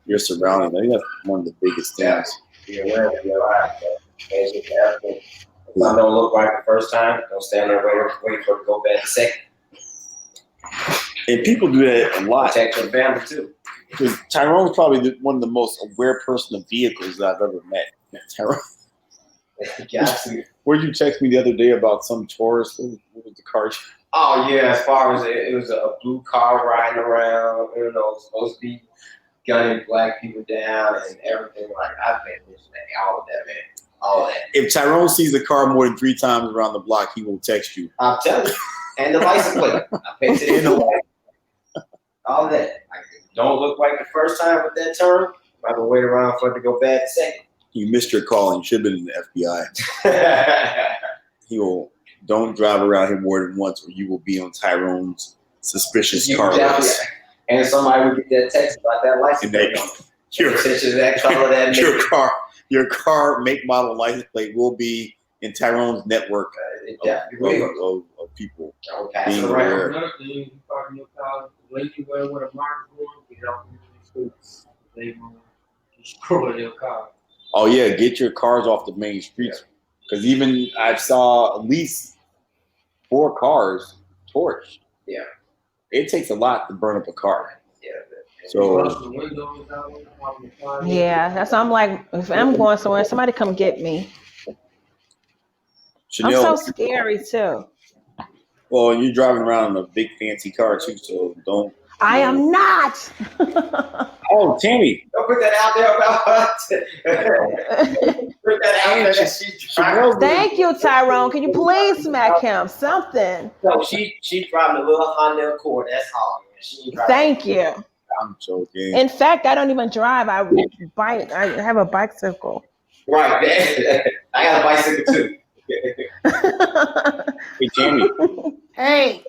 your surroundings. I think that's one of the biggest things. Be aware of your life. Pay attention to everything. If something don't look right the first time, don't stand there wait for it to go bad the second. And people do that a lot. Protect your family too. Because Tyrone's probably one of the most aware person of vehicles that I've ever met. Tyrone. Where'd you text me the other day about some Taurus? What was the car? Oh yeah, as far as it was a blue car riding around, supposed to be gunning black people down and everything. Like I've been all of that, man. All of that. If Tyrone sees the car more than 3 times around the block, he will text you. I'm telling you. And the license plate. I paid attention to all of that. Like, don't look right the first time with that turn. I'm gonna wait around for it to go bad the second. You missed your call and you should have been in the FBI. Don't drive around here more than once or you will be on Tyrone's suspicious car list. And somebody would get that text about that license plate. Your car make, model, license plate will be in Tyrone's network of people. Being aware. Another thing, you park in your car, when you wear where the mark is going, get off the streets. They will destroy your car. Oh yeah, get your cars off the main streets. Because even I saw at least 4 cars torched. Yeah. It takes a lot to burn up a car. So Bust the windows out in the car. Yeah, that's I'm like, if I'm going somewhere, somebody come get me. I'm Chanel, so scary too. well, you're driving around in a big fancy car too, so don't. I You know. am not. Oh, Tammy, Don't put that out there about her. Put that out there that she's driving. Thank you, Tyrone. Can you please smack him? Something. No, she driving a little Honda Accord. That's all. She ain't driving. Thank you. I'm joking. In fact, I don't even drive. I bike. I have a bicycle. Right. I got a bicycle too. Hey, Tammy. Hey,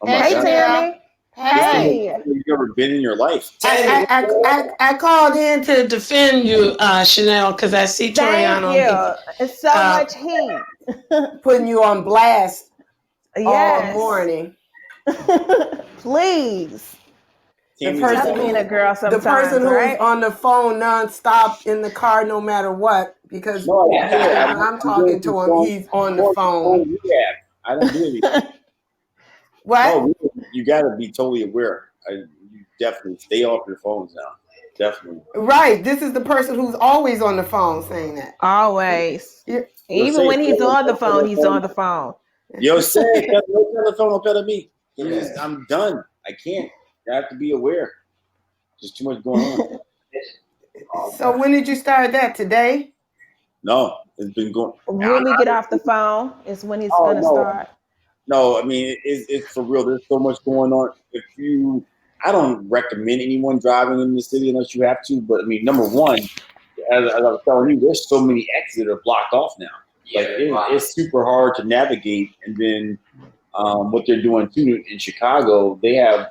Oh my Hey, God. Tammy. Hey. You've ever been in your life? I called in to defend you, Chanel, because I see Thank Toriano you. It's so Uh, much heat. putting you on blast all Yes. morning. Please. The Tammy's person Stop being a girl the sometimes, person who's right? on the phone nonstop in the car, no matter what, because No, when yeah, I'm talking to him, he's on the phone. I don't do anything. What? No, you got to be totally aware. You definitely stay off your phones now. Definitely. Right. This is the person who's always on the phone saying that. Always. Yeah. Even when he's on the phone, he's on the phone. Yo, say no telephone up at me. I'm done. I can't. I have to be aware. There's too much going on. So when did you start that? Today? No, it's been going. When we get off the phone is when he's Oh, gonna no. start. No, I mean it's for real. There's so much going on. I don't recommend anyone driving in the city unless you have to. But I mean, number one, as I was telling you, there's so many exits that are blocked off now. Like it's super hard to navigate. And then what they're doing too in Chicago, they have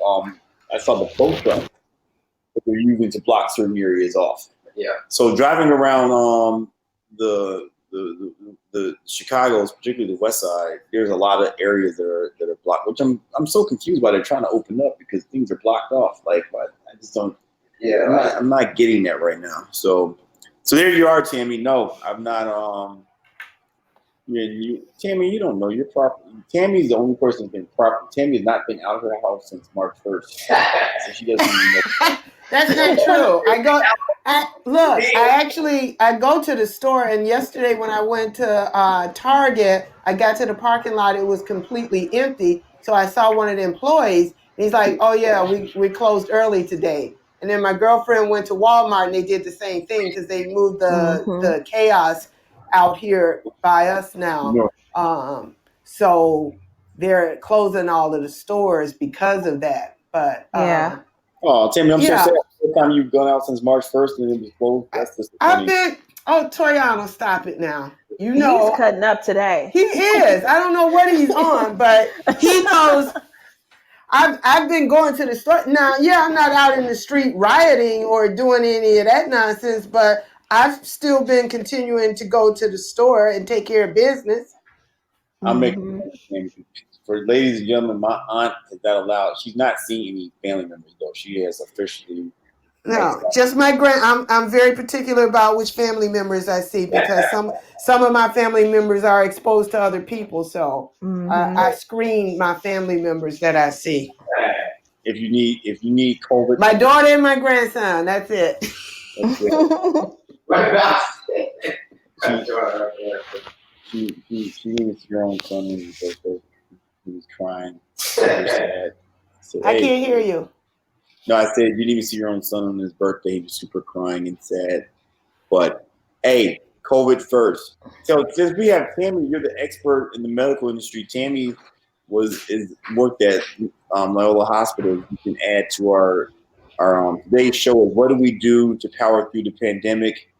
I saw the tow truck that they're using to block certain areas off. Yeah. So driving around the Chicago's, particularly the West Side, there's a lot of areas that are blocked, which I'm so confused why they're trying to open up because things are blocked off. Like I just don't. Yeah, I'm not getting that right now. So there you are, Tammy. No, I'm not. Tammy, you don't know your property. Tammy's the only person who's been property. Tammy has not been out of her house since March 1st, so she doesn't even know. That's not true. I go to the store, and yesterday when I went to Target, I got to the parking lot. It was completely empty. So I saw one of the employees, and he's like, "Oh yeah, we closed early today." And then my girlfriend went to Walmart, and they did the same thing because they moved the chaos out here by us now. So they're closing all of the stores because of that. But Yeah. Oh, Tammy, I'm so sad. The time you've gone out since March 1st and it was closed. That's disappointing. Toriano, stop it now. You know he's cutting up today. He is. I don't know what he's on, but he knows. I've been going to the store. Now, yeah, I'm not out in the street rioting or doing any of that nonsense, but I've still been continuing to go to the store and take care of business. I'm making for ladies and gentlemen, my aunt is not allowed. She's not seeing any family members though. She has officially. No, just my I'm very particular about which family members I see because some of my family members are exposed to other people, so I screen my family members that I see. If you need COVID, my daughter and my grandson. That's it. She needs your own son when his birthday. He was crying. Sad. So, I can't hear you. No, I said you didn't even see your own son on his birthday. He was super crying and sad. But hey, COVID first. So since we have Tammy, you're the expert in the medical industry. Tammy worked at Loyola Hospital. You can add to our today's show of what do we do to power through the pandemic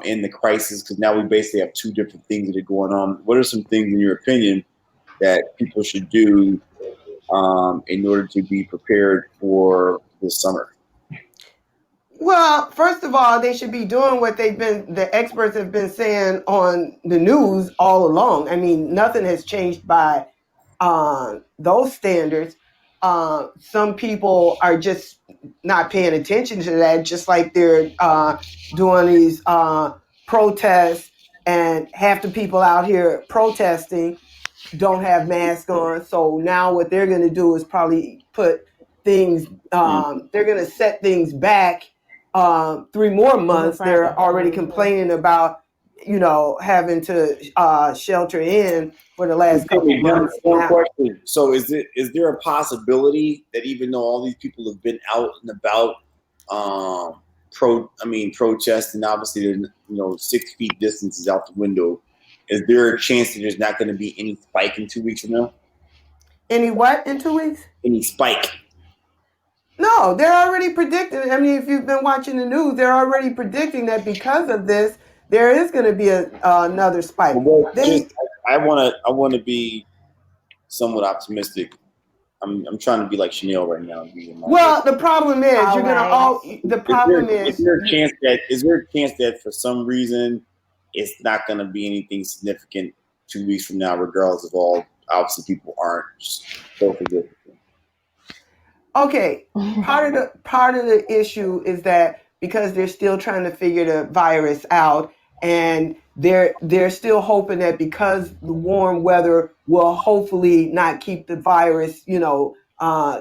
in the crisis? Because now we basically have two different things that are going on. What are some things, in your opinion, that people should do in order to be prepared for this summer? Well, first of all, they should be doing what the experts have been saying on the news all along. I mean, nothing has changed by those standards. Some people are just not paying attention to that, just like they're doing these protests, and half the people out here protesting don't have masks on. So now what they're going to do is probably put things. They're going to set things back 3 more months. They're already complaining about, having to shelter in for the last couple of months. One question. So is there a possibility that even though all these people have been out and about, protesting, obviously there's 6 feet distance is out the window, is there a chance that there's not going to be any spike in 2 weeks from now? Any what in 2 weeks? Any spike? No, they're already predicting. I mean, if you've been watching the news, they're already predicting that because of this, there is going to be another spike. I want to be somewhat optimistic. I'm trying to be like Chanel right now. Well, the problem is All you're gonna right. The problem is there a chance that for some reason it's not going to be anything significant 2 weeks from now, regardless of all. Obviously, people aren't social distancing. Okay, part of the issue is that because they're still trying to figure the virus out, and they're still hoping that because the warm weather will hopefully not keep the virus,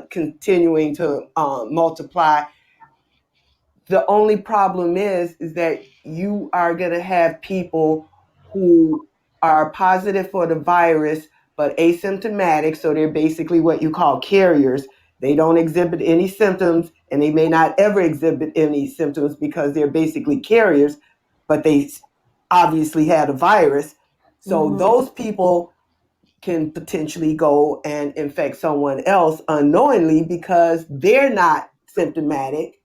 continuing to multiply. The only problem is that you are going to have people who are positive for the virus but asymptomatic, so they're basically what you call carriers. They don't exhibit any symptoms, and they may not ever exhibit any symptoms because they're basically carriers, but they obviously had a virus. So those people can potentially go and infect someone else unknowingly because they're not symptomatic.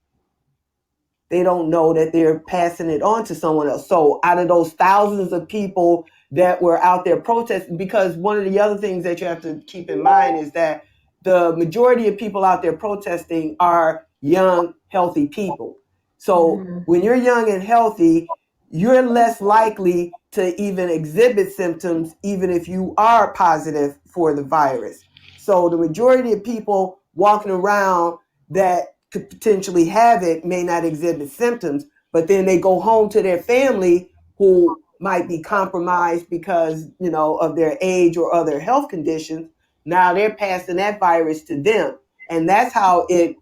They don't know that they're passing it on to someone else. So out of those thousands of people that were out there protesting, because one of the other things that you have to keep in mind is that the majority of people out there protesting are young, healthy people. So when you're young and healthy, you're less likely to even exhibit symptoms, even if you are positive for the virus. So the majority of people walking around that could potentially have it may not exhibit symptoms, but then they go home to their family who might be compromised because, of their age or other health conditions. Now they're passing that virus to them. And that's how it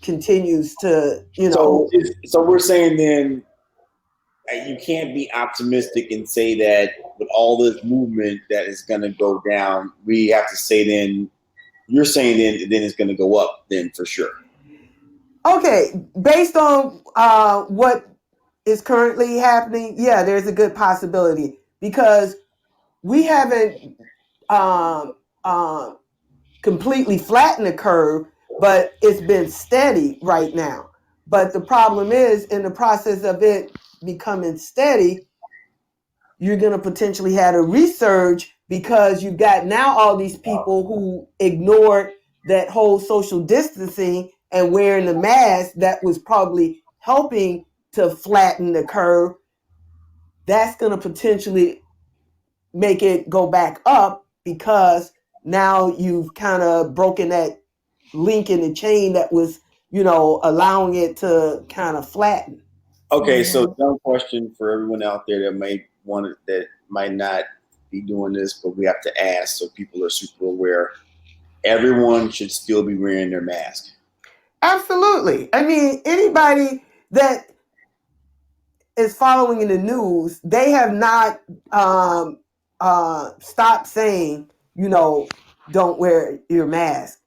continues to, So we're saying then you can't be optimistic and say that with all this movement that is going to go down, we have to say then, you're saying then it's going to go up then for sure. Okay, based on what is currently happening, yeah, there's a good possibility because we haven't completely flattened the curve, but it's been steady right now. But the problem is, in the process of it becoming steady, you're going to potentially have a resurge because you've got now all these people who ignored that whole social distancing and wearing the mask that was probably helping to flatten the curve. That's going to potentially make it go back up because now you've kind of broken that link in the chain that was, allowing it to kind of flatten. Okay, so dumb question for everyone out there that might not be doing this, but we have to ask so people are super aware. Everyone should still be wearing their mask. Absolutely. I mean, anybody that is following in the news, they have not stopped saying, don't wear your mask.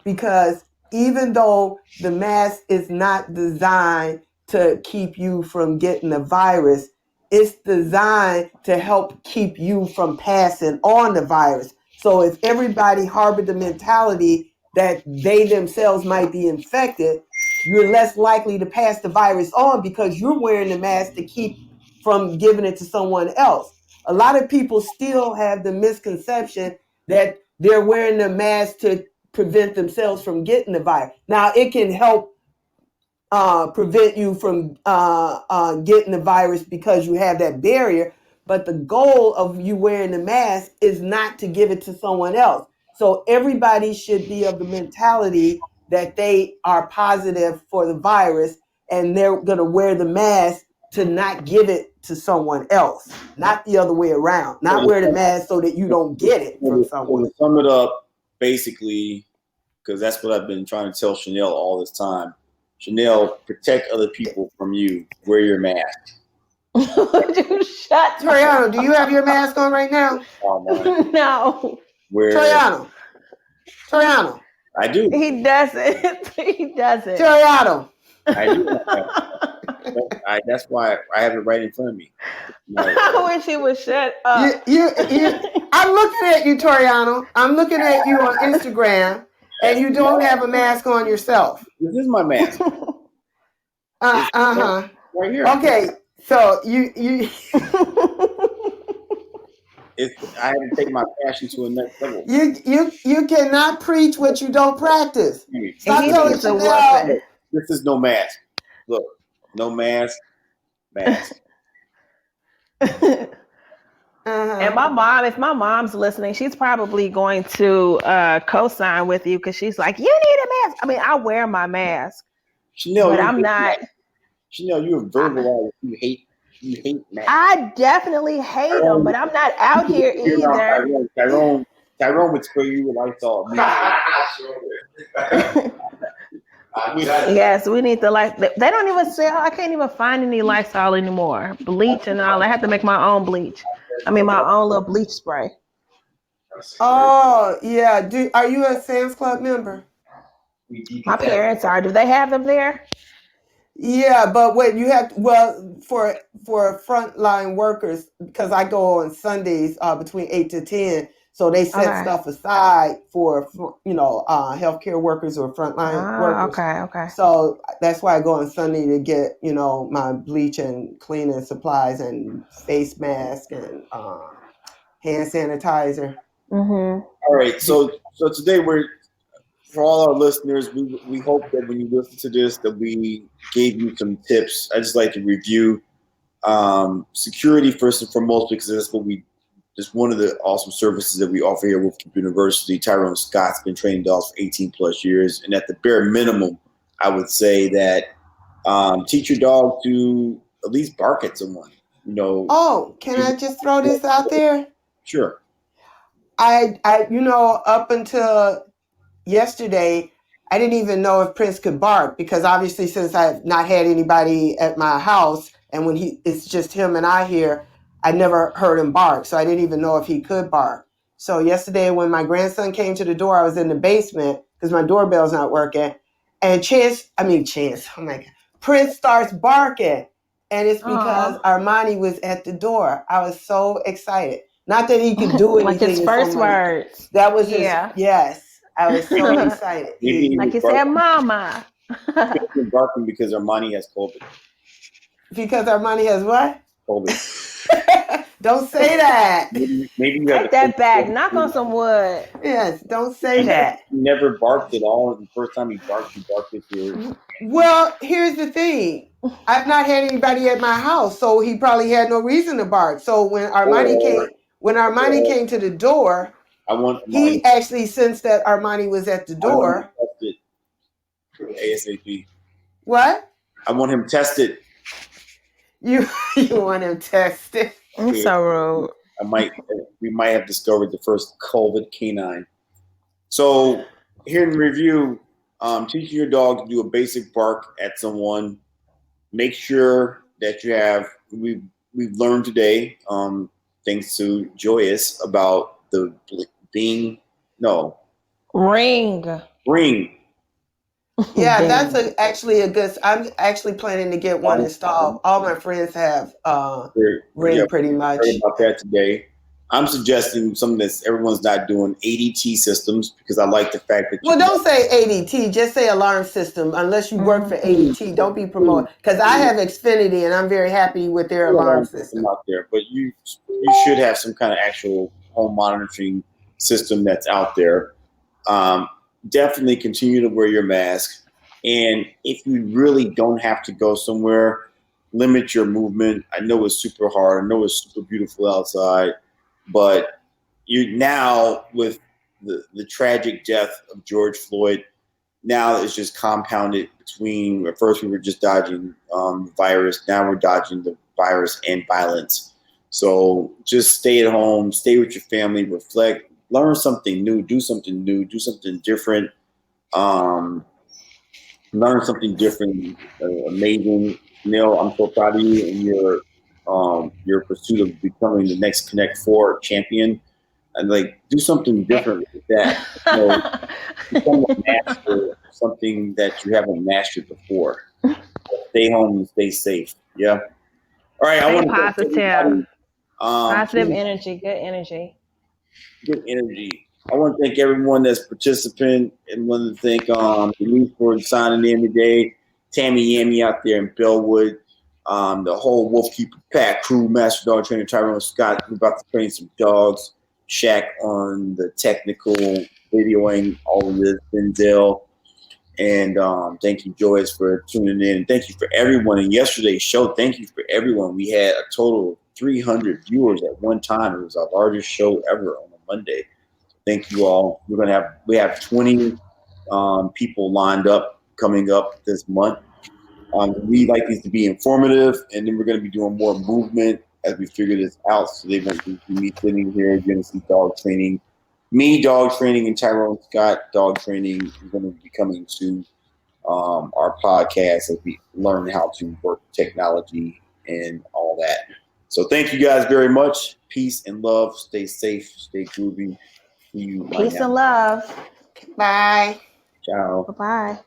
Because even though the mask is not designed to keep you from getting the virus, it's designed to help keep you from passing on the virus. So if everybody harbored the mentality that they themselves might be infected, you're less likely to pass the virus on because you're wearing the mask to keep from giving it to someone else. A lot of people still have the misconception that they're wearing the mask to prevent themselves from getting the virus. Now, it can help prevent you from getting the virus because you have that barrier, but the goal of you wearing the mask is not to give it to someone else. So everybody should be of the mentality that they are positive for the virus and they're going to wear the mask to not give it to someone else, not the other way around. Not wear the mask so that you don't get it from someone. To sum it up, basically, because that's what I've been trying to tell Chanel all this time. Chanel, protect other people from you. Wear your mask. Would you shut Toriano, do you have your mask on right now? No. Where Toriano. I do. He doesn't. He doesn't. Toriano. I do. That's why I have it right in front of me. I wish he would shut up. I'm looking at you, Toriano. I'm looking at you on Instagram, and you don't have a mask on yourself. This is my mask. Right here. Okay, so you I had to take my passion to a next level. you cannot preach what you don't practice. Stop telling Chanel. This is no mask. Look, no mask. Mask. And my mom, if my mom's listening, she's probably going to co-sign with you because she's like, you need a mask. I mean, I wear my mask, Chanel, but I'm not. Chanel, you're verbalizing you hate masks. I definitely hate them, but I'm not out here either. Tyrone would spray you with Lysol. Yes, we need the Lysol. They don't even sell. I can't even find any Lysol anymore. Bleach and all. I have to make my own bleach. I mean, my own little bleach spray. Oh yeah. Are you a Sam's Club member? My parents are. Do they have them there? Yeah, but what you have for frontline workers, because I go on Sundays between 8 to 10, so they set stuff aside for healthcare workers or frontline workers. Okay. So that's why I go on Sunday to get my bleach and cleaning supplies and face mask and hand sanitizer. Mm-hmm. All right, so today for all our listeners, we hope that when you listen to this, that we gave you some tips. I just like to review security first and foremost, because that's one of the awesome services that we offer here at Wolfkeeper University. Tyrone Scott's been training dogs for 18 plus years, and at the bare minimum, I would say that teach your dog to at least bark at someone. Oh, can I just throw this out there? Sure. I up until yesterday, I didn't even know if Prince could bark, because obviously since I've not had anybody at my house, and when it's just him and I here, I never heard him bark. So I didn't even know if he could bark. So yesterday when my grandson came to the door, I was in the basement because my doorbell's not working. And Prince starts barking. And it's because Armani was at the door. I was so excited. Not that he could do anything. Like his first words. That was yes. I was so excited. Like he said, Mama. He's been barking because Armani has COVID. Because Armani has what? COVID. Don't say that. Maybe you take that back. Knock on some wood. Yes, don't say that. He never barked at all. The first time he barked with you. Well, here's the thing. I've not had anybody at my house, so he probably had no reason to bark. So when Armani came to the door, he actually sensed that Armani was at the door. ASAP. What? I want him tested. You want him tested? I'm so rude. We might have discovered the first COVID canine. So here in review, teaching your dog to do a basic bark at someone. Make sure that you have. We've learned today, thanks to Joyous, about the ring. Yeah, that's actually a good. I'm actually planning to get one installed. All my friends have ring pretty much. Heard about that today. I'm suggesting something that everyone's not doing, ADT systems, because I like the fact that. Well, don't say ADT. Just say alarm system. Unless you work for ADT, don't be promoting. Because I have Xfinity, and I'm very happy with their alarm system out there. But you should have some kind of actual home monitoring system that's out there. Definitely continue to wear your mask. And if you really don't have to go somewhere, limit your movement. I know it's super hard. I know it's super beautiful outside. But you now, with the tragic death of George Floyd, now it's just compounded between, at first we were just dodging the virus. Now we're dodging the virus and violence. So just stay at home, stay with your family, reflect, learn something new, do something different. Learn something different, amazing. Neil, I'm so proud of you and your pursuit of becoming the next Connect Four champion. And like, do something different with that. You know, become a master of something that you haven't mastered before. Stay home and stay safe. Yeah. All right. I Stay want to thank positive. everybody. Positive Please, energy, good energy. good energy. I want to thank everyone that's participating and want to thank Denise for signing in today, Tammy Yammy out there in Bellwood, the whole Wolfkeeper Pack crew, Master Dog Trainer Tyrone Scott. We're about to train some dogs. Shaq on the technical videoing all of this, Denzel. And thank you, Joyce, for tuning in. And thank you for everyone in yesterday's show. Thank you for everyone. We had a total of 300 viewers at one time. It was our largest show ever on a Monday. Thank you all. We have 20 people lined up coming up this month. We like these to be informative, and then we're going to be doing more movement as we figure this out. So they won't be me sitting here. You're going to see dog training. Me, dog training, and Tyrone Scott, dog training, is going to be coming to our podcast as we learn how to work technology and all that. So thank you guys very much. Peace and love. Stay safe. Stay groovy. See you. Peace and love. Bye. Ciao. Bye-bye.